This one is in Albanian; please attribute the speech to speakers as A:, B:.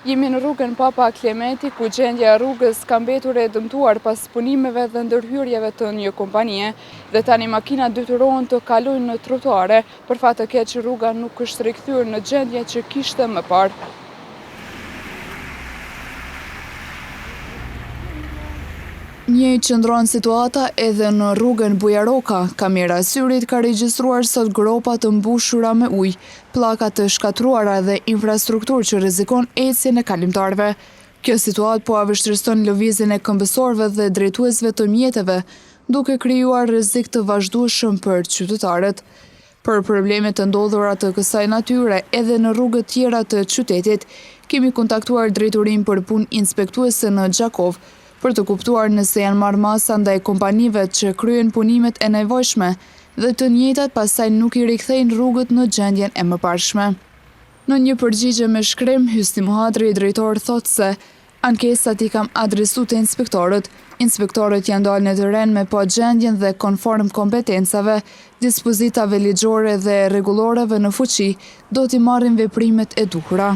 A: Jemi në rrugën Papa Klemeti, ku gjendja e rrugës ka mbetur e dëmtuar pas punimeve dhe ndërhyrjeve të një kompanie, dhe tani makinat detyrohen të kalojnë në trotuare, për fat të keq rruga nuk është rikthyer në gjendje që kishte më parë. Njëjtë qëndron situata edhe në rrugën Bujaroka. Kamera e syrit ka regjistruar sot gropa të mbushura me ujë, pllaka të shkatruara dhe infrastrukturë që rrezikon ecjen e kalimtarëve. Kjo situatë po avështërson lëvizjen e këmbësorëve dhe drejtuesve të mjeteve, duke krijuar rrezik të vazhdueshëm për qytetarët. Për problemet të ndodhura të kësaj natyre edhe në rrugët tjera të qytetit, kemi kontaktuar drejtorinë për punë inspektuese në Gjakov, për të kuptuar nëse janë marrë masa ndaj kompanive që kryen punimet e nevojshme dhe të njëjtat pastaj nuk i rikthejnë rrugët në gjendjen e mëparshme. Në një përgjigje me shkrim, Hysni Muhadri, drejtor, thotë se ankesat i kam adresuar te inspektorët. Inspektorët janë dalë në terren me pa gjendjen dhe konform kompetencave, dispozitave ligjore dhe rregulloreve në fuqi, do t'i marrin veprimet e duhura.